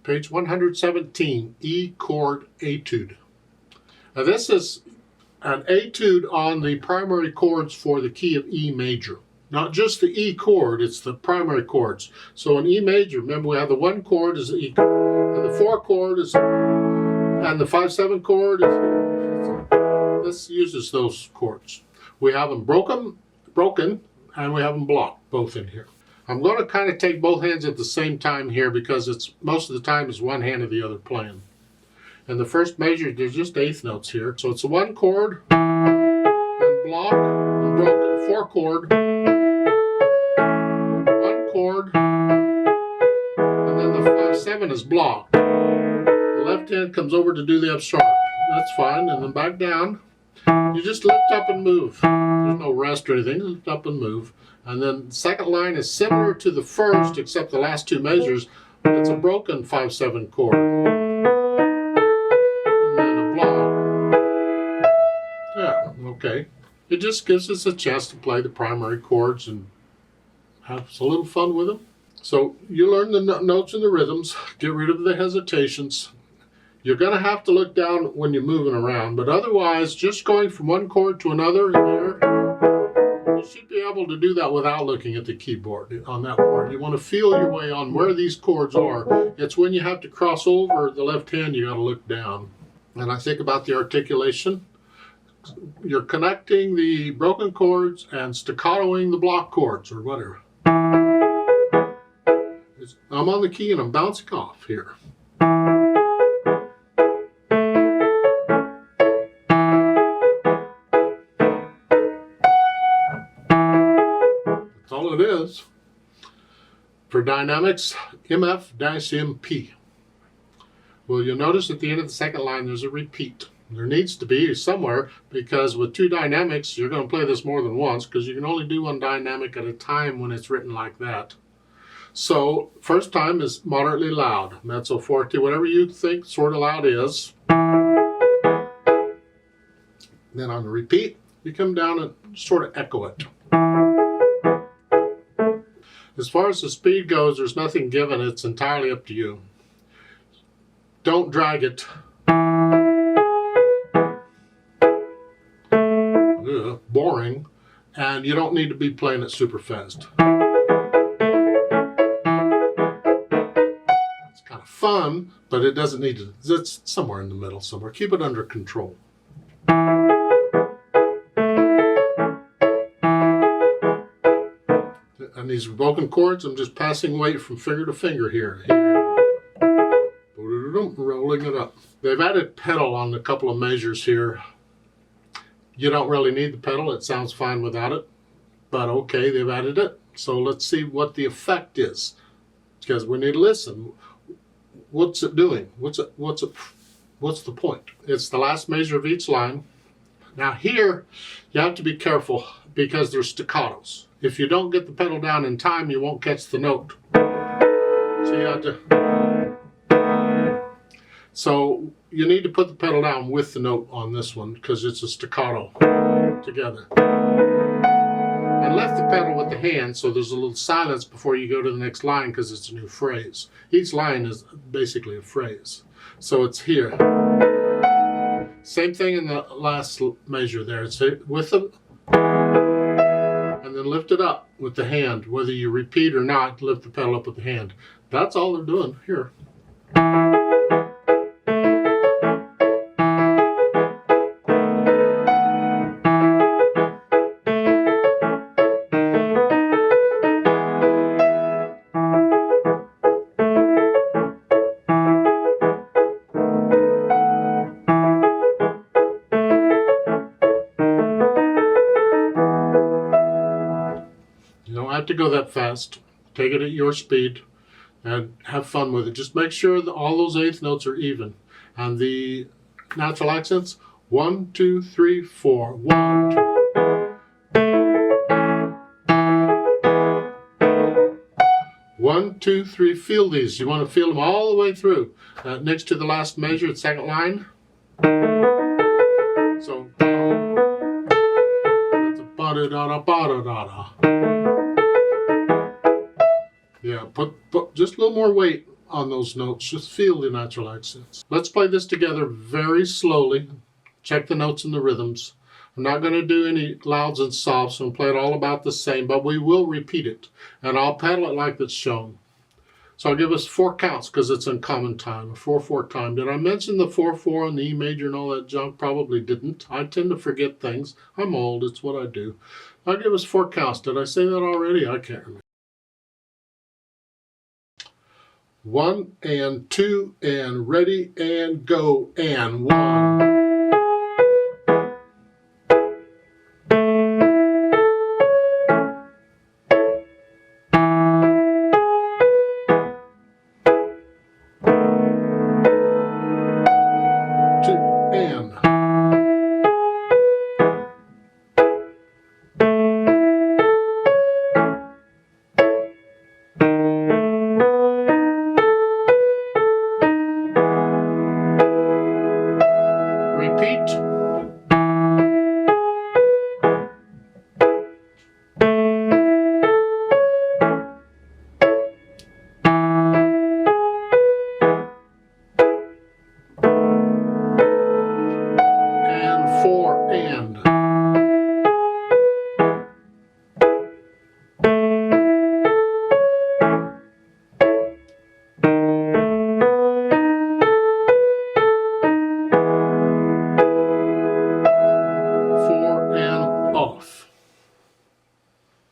Page 117, E Chord Etude. Now this is an etude on the primary chords for the key of E major. Not just the E chord, it's the primary chords. So in E major, remember we have the 1 chord is the E chord, and the 4 chord is, and the 5/7 chord is, this uses those chords. We have them broken, and we have them blocked, both in here. I'm going to kind of take both hands at the same time here because it's most of the time is one hand or the other playing. And the first measure, there's just 1/8 notes here. So it's a 1 chord, and block, and broken, 4 chord, 1 chord, and then the 5/7 is blocked. The left hand comes over to do the F sharp. That's fine, and then back down. You just lift up and move. There's no rest or anything, lift up and move. And then the second line is similar to the first, except the last 2 measures. It's a broken 5/7 chord. And then a block. Yeah, okay. It just gives us a chance to play the primary chords and have a little fun with them. So you learn the notes and the rhythms, get rid of the hesitations. You're going to have to look down when you're moving around, but otherwise, just going from 1 chord to another here, you should be able to do that without looking at the keyboard on that part. You want to feel your way on where these chords are. It's when you have to cross over the left hand, you got to look down. And I think about the articulation. You're connecting the broken chords and staccatoing the block chords or whatever. I'm on the key and I'm bouncing off here. That's all it is. For dynamics, MF-MP. Well, you'll notice at the end of the second line there's a repeat. There needs to be somewhere, because with 2 dynamics you're going to play this more than once, because you can only do 1 dynamic at a time when it's written like that. So first time is moderately loud, mezzo forte, whatever you think sort of loud is. Then on the repeat you come down and sort of echo it. As far as the speed goes, there's nothing given, it's entirely up to you. Don't drag it. Ugh, boring, and you don't need to be playing it super fast. It's kind of fun, but it doesn't need to. It's somewhere in the middle somewhere. Keep it under control. And these broken chords, I'm just passing weight from finger to finger here. Rolling it up. They've added pedal on a couple of measures here. You don't really need the pedal, it sounds fine without it. But okay, they've added it. So let's see what the effect is. Because we need to listen. What's it doing? What's the point? It's the last measure of each line. Now here, you have to be careful because there's staccatos. If you don't get the pedal down in time, you won't catch the note. So you have to... So you need to put the pedal down with the note on this one because it's a staccato together. And left the pedal with the hand so there's a little silence before you go to the next line because it's a new phrase. Each line is basically a phrase. So it's here. Same thing in the last measure there. It's with the... and then lift it up with the hand. Whether you repeat or not, lift the pedal up with the hand. That's all they're doing here. You don't have to go that fast. Take it at your speed and have fun with it. Just make sure that all those 1/8 notes are even. And the natural accents, 1, 2, 3, 4. 1, 2. 1, 2, 3. Feel these. You want to feel them all the way through. Next to the last measure, the second line. So, it's a ba-da-da-da, ba-da-da-da. Yeah, put just a little more weight on those notes. Just feel the natural accents. Let's play this together very slowly. Check the notes and the rhythms. I'm not going to do any louds and softs and play it all about the same, but we will repeat it. And I'll pedal it like it's shown. So I'll give us 4 counts because it's in common time, a 4/4 time. Did I mention the 4/4 and the E major and all that junk? Probably didn't. I tend to forget things. I'm old. It's what I do. I'll give us 4 counts. Did I say that already? I can't remember. 1 and 2 and ready and go and 1.